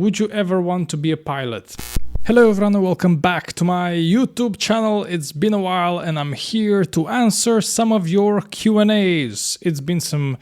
Would you ever want to be a pilot? Hello everyone and welcome back to my YouTube channel. It's been a while and I'm here to answer some of your Q&As. It's been some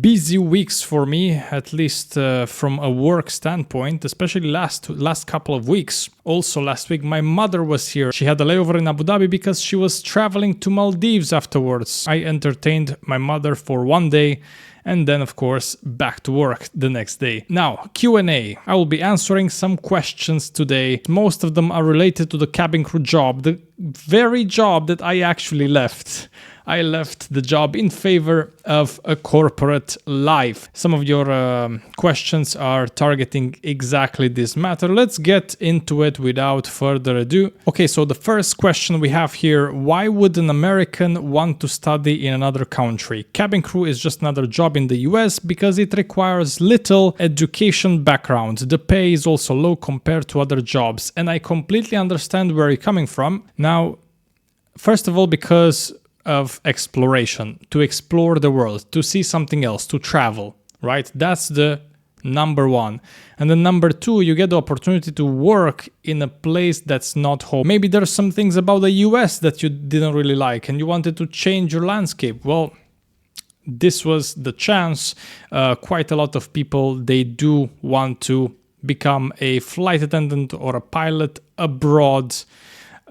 busy weeks for me, at least from a work standpoint, especially last couple of weeks. Also last week my mother was here. She had a layover in Abu Dhabi because she was traveling to Maldives afterwards. I entertained my mother for one day and then of course back to work the next day. Now, Q&A. I will be answering some questions today. Most of them are related to the cabin crew job, the very job that I actually left. I left the job in favor of a corporate life. Some of your questions are targeting exactly this matter. Let's get into it without further ado. Okay, so the first question we have here, why would an American want to study in another country? Cabin crew is just another job in the US because it requires little education background. The pay is also low compared to other jobs, and I completely understand where you're coming from. Now, first of all, because of exploration, to explore the world, to see something else, to travel, right? That's the number one. And then number two, you get the opportunity to work in a place that's not home. Maybe there's some things about the US that you didn't really like and you wanted to change your landscape. Well, this was the chance. Quite a lot of people, they do want to become a flight attendant or a pilot abroad.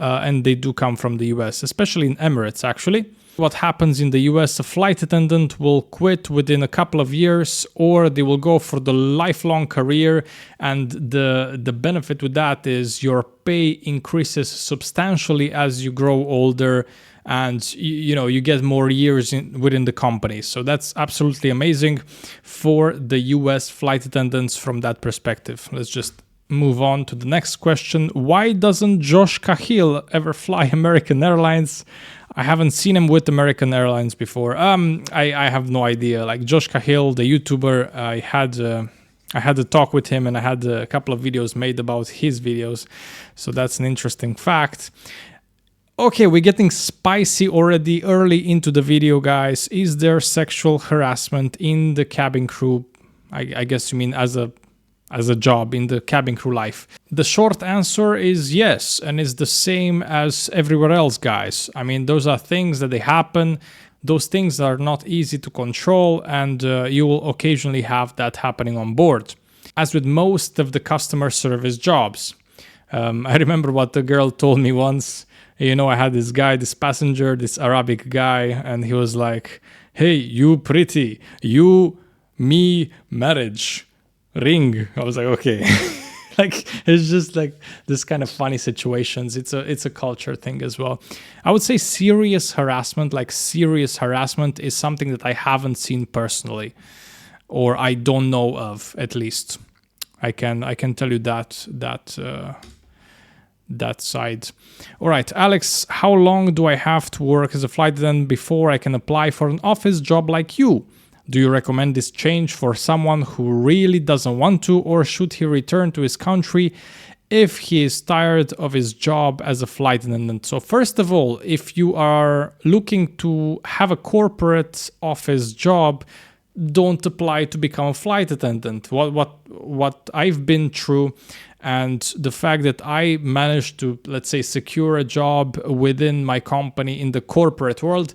And they do come from the US, especially in Emirates, actually. What happens in the US, a flight attendant will quit within a couple of years, or they will go for the lifelong career. And the benefit with that is your pay increases substantially as you grow older and you get more years within the company. So that's absolutely amazing for the US flight attendants from that perspective. Let's just move on to the next question. Why doesn't Josh Cahill ever fly American Airlines? I haven't seen him with American Airlines before. I have no idea. Like Josh Cahill, the YouTuber, I had a talk with him and I had a couple of videos made about his videos. So that's an interesting fact. Okay, we're getting spicy already early into the video, guys. Is there sexual harassment in the cabin crew? I guess you mean as a job in the cabin crew life? The short answer is yes, and it's the same as everywhere else, guys. I mean, those are things that they happen. Those things are not easy to control, and you will occasionally have that happening on board. As with most of the customer service jobs. I remember what the girl told me once. I had this guy, this passenger, this Arabic guy, and he was like, "Hey, you pretty, you, me, marriage. Ring." I was like, okay. Like, it's just like this kind of funny situations. It's a culture thing as well. I would say serious harassment is something that I haven't seen personally, or I don't know of, at least. I can tell you that side. All right, Alex, how long do I have to work as a flight attendant before I can apply for an office job like you? Do you recommend this change for someone who really doesn't want to, or should he return to his country if he is tired of his job as a flight attendant? So first of all, if you are looking to have a corporate office job, don't apply to become a flight attendant. What I've been through, and the fact that I managed to, let's say, secure a job within my company in the corporate world,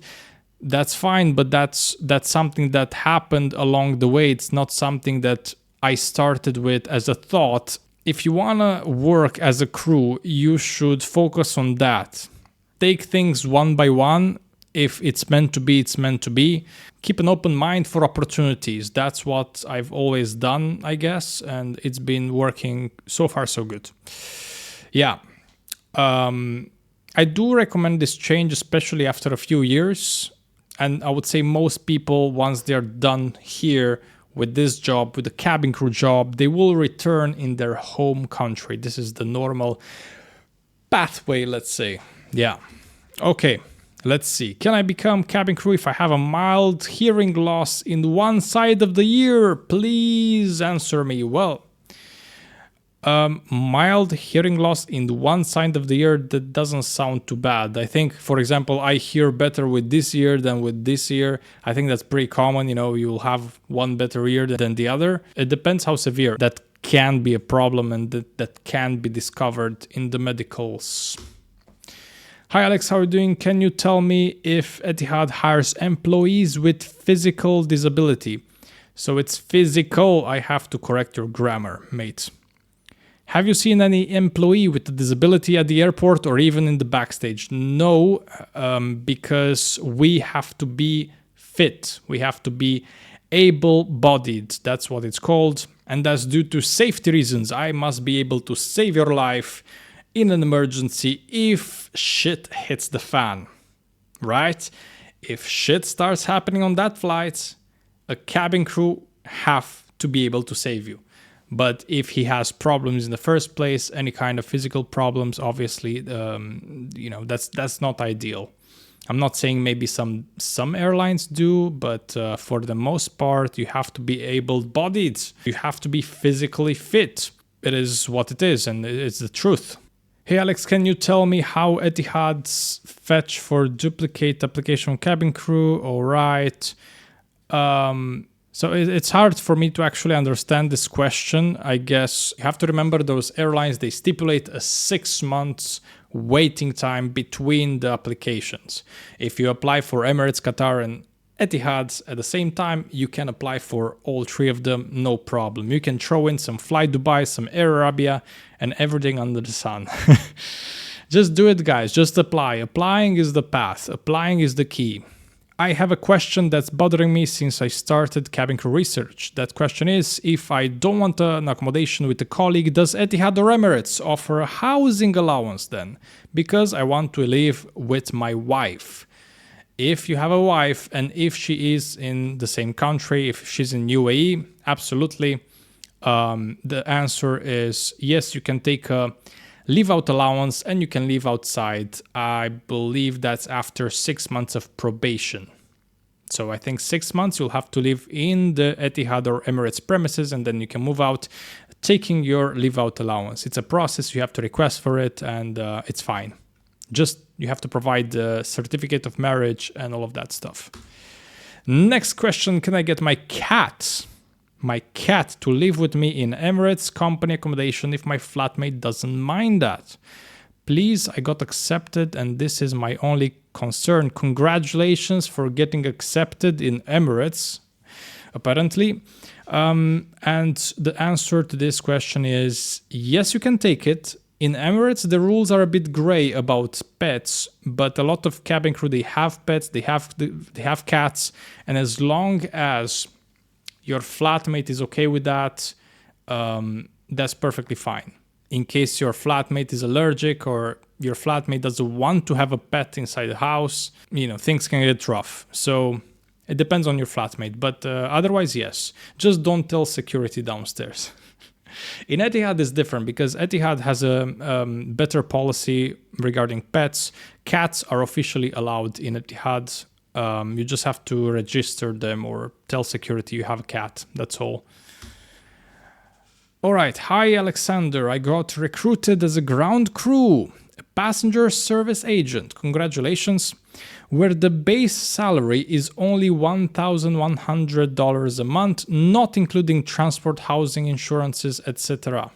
that's fine, but that's something that happened along the way. It's not something that I started with as a thought. If you want to work as a crew, you should focus on that. Take things one by one. If it's meant to be, it's meant to be. Keep an open mind for opportunities. That's what I've always done, I guess, and it's been working so far so good. Yeah. I do recommend this change, especially after a few years. And I would say most people, once they're done here with this job, with the cabin crew job, they will return in their home country. This is the normal pathway, let's say. Yeah. Okay, let's see. Can I become cabin crew if I have a mild hearing loss in one side of the ear? Please answer me. Well, mild hearing loss in one side of the ear, that doesn't sound too bad. I think, for example, I hear better with this ear than with this ear. I think that's pretty common. You will have one better ear than the other. It depends how severe that can be a problem and that can be discovered in the medicals. Hi Alex, how are you doing? Can you tell me if Etihad hires employees with physical disability? So it's physical, I have to correct your grammar, mate. Have you seen any employee with a disability at the airport or even in the backstage? No, because we have to be fit. We have to be able-bodied. That's what it's called. And that's due to safety reasons. I must be able to save your life in an emergency if shit hits the fan, right? If shit starts happening on that flight, a cabin crew have to be able to save you. But if he has problems in the first place, any kind of physical problems, obviously, that's not ideal. I'm not saying maybe some airlines do, but for the most part, you have to be able-bodied. You have to be physically fit. It is what it is, and it's the truth. Hey Alex, can you tell me how Etihad's fetch for duplicate application cabin crew? All right. So it's hard for me to actually understand this question. I guess you have to remember those airlines, they stipulate a 6 months waiting time between the applications. If you apply for Emirates, Qatar, and Etihad at the same time, you can apply for all 3 of them, no problem. You can throw in some Fly Dubai, some Air Arabia, and everything under the sun. Just do it, guys. Just apply. Applying is the path. Applying is the key. I have a question that's bothering me since I started cabin crew research. That question is, if I don't want an accommodation with a colleague, does Etihad or Emirates offer a housing allowance then? Because I want to live with my wife. If you have a wife and if she is in the same country, if she's in UAE, absolutely. The answer is yes, you can take a leave-out allowance and you can live outside. I believe that's after 6 months of probation. So I think 6 months you'll have to live in the Etihad or Emirates premises and then you can move out taking your leave-out allowance. It's a process, you have to request for it and it's fine. Just you have to provide the certificate of marriage and all of that stuff. Next question, can I get my cat to live with me in Emirates company accommodation if my flatmate doesn't mind that? Please, I got accepted and this is my only concern. Congratulations for getting accepted in Emirates, apparently. And the answer to this question is yes, you can take it. In Emirates, the rules are a bit gray about pets, but a lot of cabin crew, they have pets, they have cats, and as long as your flatmate is okay with that, that's perfectly fine. In case your flatmate is allergic or your flatmate doesn't want to have a pet inside the house, things can get rough. So it depends on your flatmate, but otherwise, yes. Just don't tell security downstairs. In Etihad, it's different because Etihad has a better policy regarding pets. Cats are officially allowed in Etihad. You just have to register them or tell security you have a cat. That's all. All right. Hi, Alexander. I got recruited as a ground crew, a passenger service agent. Congratulations. Where the base salary is only $1,100 a month, not including transport, housing, insurances, etc.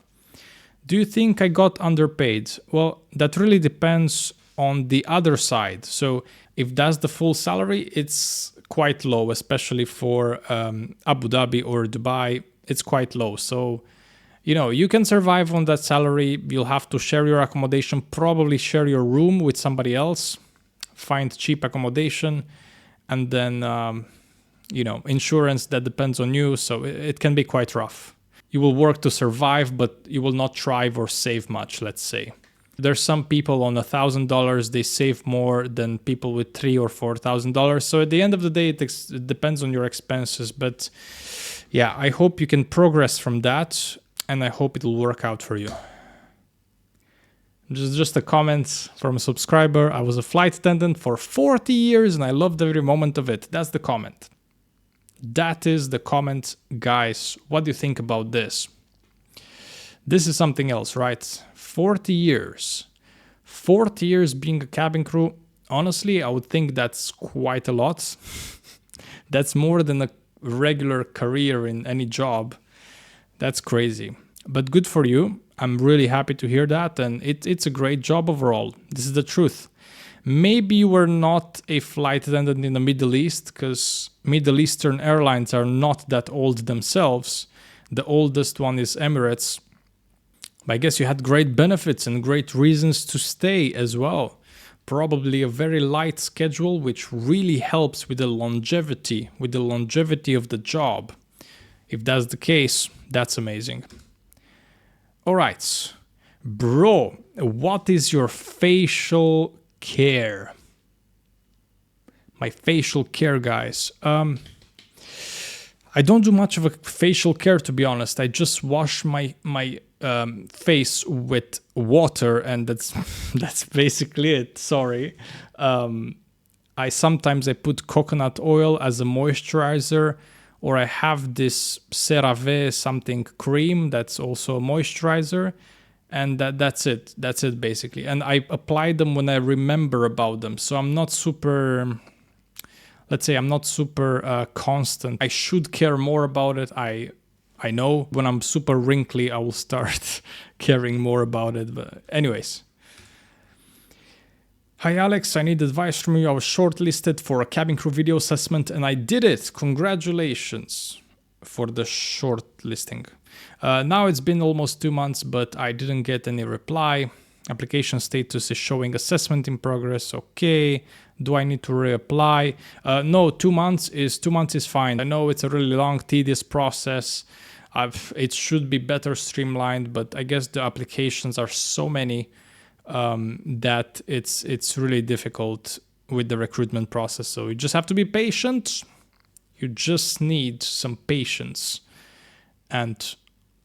Do you think I got underpaid? Well, that really depends on the other side. So if that's the full salary, it's quite low, especially for Abu Dhabi or Dubai, it's quite low. So, you can survive on that salary. You'll have to share your accommodation, probably share your room with somebody else, find cheap accommodation, and then, insurance, that depends on you. So it can be quite rough. You will work to survive, but you will not thrive or save much, let's say. There's some people on $1,000, they save more than people with $3,000 or $4,000. So at the end of the day, it depends on your expenses. But yeah, I hope you can progress from that and I hope it will work out for you. Just a comment from a subscriber. I was a flight attendant for 40 years and I loved every moment of it. That's the comment. That is the comment, guys. What do you think about this? This is something else, right? 40 years. 40 years being a cabin crew. Honestly, I would think that's quite a lot. That's more than a regular career in any job. That's crazy. But good for you. I'm really happy to hear that, and it's a great job overall. This is the truth. Maybe you were not a flight attendant in the Middle East, because Middle Eastern airlines are not that old themselves. The oldest one is Emirates. But I guess you had great benefits and great reasons to stay as well. Probably a very light schedule, which really helps with the longevity of the job. If that's the case, that's amazing. All right, bro, what is your facial care? My facial care, guys. I don't do much of a facial care, to be honest. I just wash my face with water, and that's basically it. Sorry. I sometimes put coconut oil as a moisturizer, or I have this CeraVe something cream that's also a moisturizer, and that's it. That's it basically. And I apply them when I remember about them. So I'm not super, let's say I'm not super constant. I should care more about it. I know when I'm super wrinkly, I will start caring more about it. But anyways. Hi Alex, I need advice from you. I was shortlisted for a cabin crew video assessment and I did it. Congratulations for the shortlisting. Now it's been almost 2 months, but I didn't get any reply. Application status is showing assessment in progress. Okay. Do I need to reapply? No, 2 months is fine. I know it's a really long, tedious process. It should be better streamlined, but I guess the applications are so many that it's really difficult with the recruitment process. So you just have to be patient. You just need some patience, and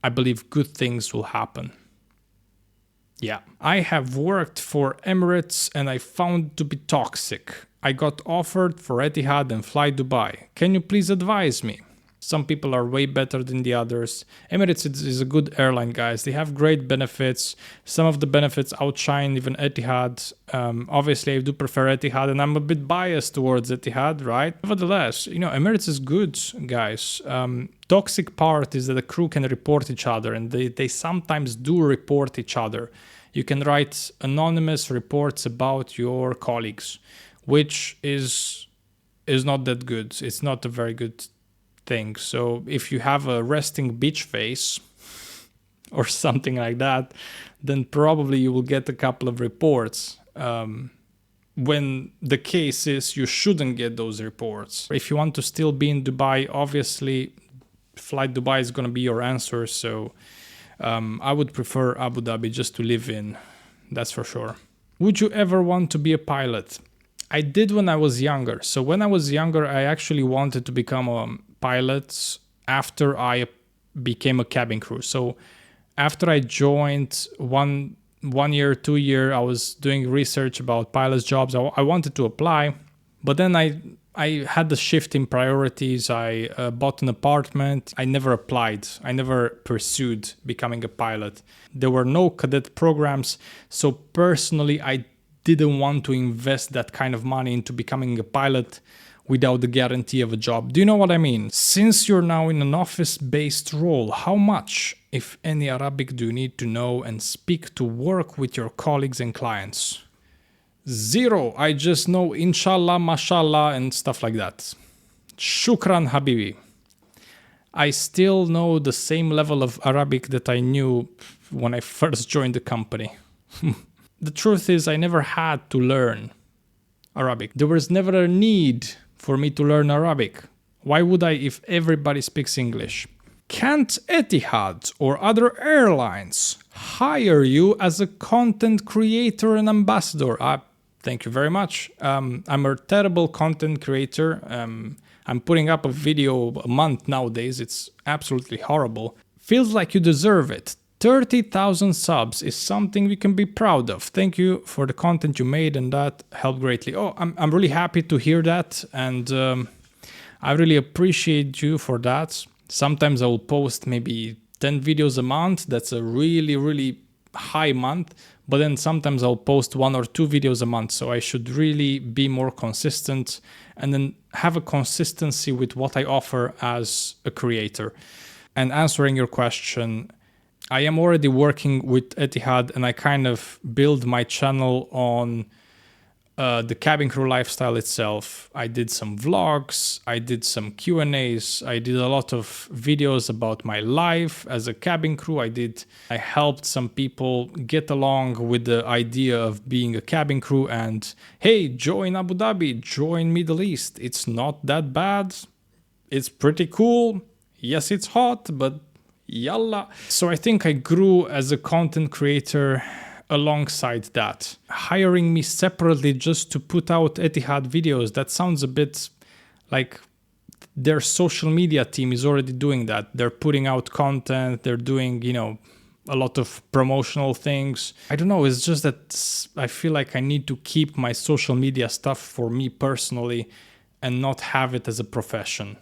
I believe good things will happen. Yeah, I have worked for Emirates and I found it to be toxic. I got offered for Etihad and Fly Dubai. Can you please advise me? Some people are way better than the others. Emirates is a good airline, guys. They have great benefits. Some of the benefits outshine even Etihad. Obviously, I do prefer Etihad, and I'm a bit biased towards Etihad, right? Nevertheless, Emirates is good, guys. Toxic part is that the crew can report each other, and they sometimes do report each other. You can write anonymous reports about your colleagues, which is not that good. It's not a very good thing. So if you have a resting bitch face or something like that, then probably you will get a couple of reports. When the case is you shouldn't get those reports. If you want to still be in Dubai, obviously Flight Dubai is going to be your answer. So I would prefer Abu Dhabi just to live in. That's for sure. Would you ever want to be a pilot? I did when I was younger. So when I was younger, I actually wanted to become a pilot after I became a cabin crew. So after I joined one year, 2 year, I was doing research about pilots jobs. I wanted to apply, but then I had the shift in priorities. I bought an apartment. I never applied. I never pursued becoming a pilot. There were no cadet programs. So personally, I didn't want to invest that kind of money into becoming a pilot without the guarantee of a job. Do you know what I mean? Since you're now in an office-based role, how much, if any, Arabic do you need to know and speak to work with your colleagues and clients? 0. I just know inshallah, mashallah, and stuff like that. Shukran, habibi. I still know the same level of Arabic that I knew when I first joined the company. The truth is, I never had to learn Arabic. There was never a need for me to learn Arabic. Why would I if everybody speaks English? Can't Etihad or other airlines hire you as a content creator and ambassador? Thank you very much. I'm a terrible content creator. I'm putting up a video a month nowadays. It's absolutely horrible. Feels like you deserve it. 30,000 subs is something we can be proud of. Thank you for the content you made, and that helped greatly. Oh, I'm really happy to hear that, and I really appreciate you for that. Sometimes I will post maybe 10 videos a month. That's a really, really high month. But then sometimes I'll post 1 or 2 videos a month. So I should really be more consistent and then have a consistency with what I offer as a creator. And answering your question, I am already working with Etihad, and I kind of build my channel on the cabin crew lifestyle itself. I did some vlogs, I did some Q&As, I did a lot of videos about my life as a cabin crew. I helped some people get along with the idea of being a cabin crew and, hey, join Abu Dhabi, join Middle East. It's not that bad. It's pretty cool. Yes, it's hot, but yalla. So I think I grew as a content creator alongside that. Hiring me separately just to put out Etihad videos, that sounds a bit like their social media team is already doing that. They're putting out content, they're doing, a lot of promotional things. I don't know, it's just that I feel like I need to keep my social media stuff for me personally and not have it as a profession.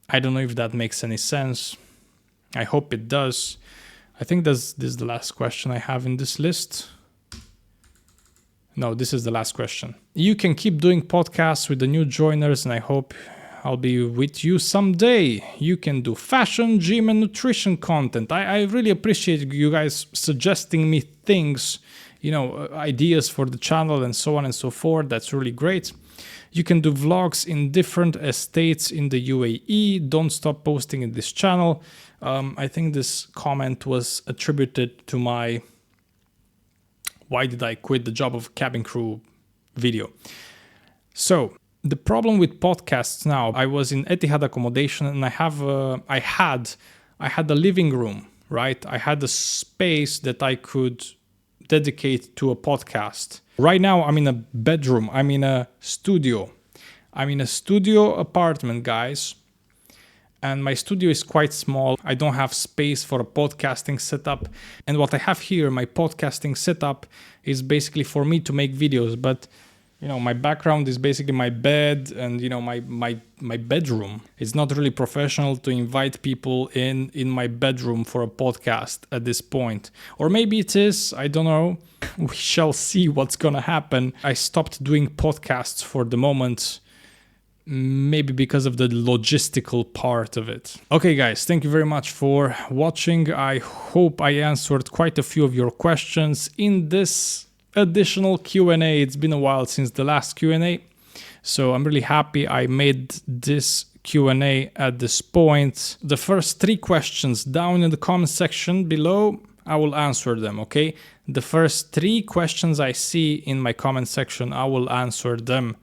I don't know if that makes any sense. I hope it does. I think this is the last question I have in this list. No, this is the last question. You can keep doing podcasts with the new joiners, and I hope I'll be with you someday. You can do fashion, gym, and nutrition content. I really appreciate you guys suggesting me things, ideas for the channel and so on and so forth. That's really great. You can do vlogs in different estates in the UAE. Don't stop posting in this channel. I think this comment was attributed to my "why did I quit the job of cabin crew" video. So the problem with podcasts now, I was in Etihad accommodation and I had a living room, right? I had a space that I could dedicate to a podcast. Right now I'm in a bedroom. I'm in a studio. I'm in a studio apartment, guys. And my studio is quite small. I don't have space for a podcasting setup. And what I have here, my podcasting setup, is basically for me to make videos. But, my background is basically my bed and, my bedroom. It's not really professional to invite people in my bedroom for a podcast at this point. Or maybe it is, I don't know. We shall see what's gonna happen. I stopped doing podcasts for the moment. Maybe because of the logistical part of it. Okay, guys, thank you very much for watching. I hope I answered quite a few of your questions in this additional Q&A. It's been a while since the last Q&A, so I'm really happy I made this Q&A at this point. The first 3 questions down in the comment section below, I will answer them, okay? The first 3 questions I see in my comment section, I will answer them.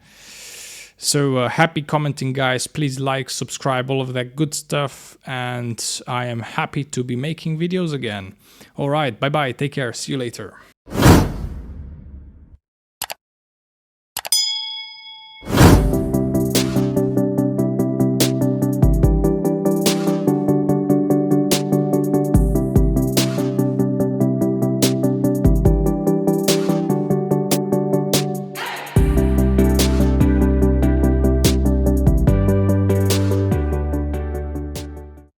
So happy commenting, guys. Please like, subscribe, all of that good stuff. And I am happy to be making videos again. All right, bye-bye. Take care. See you later.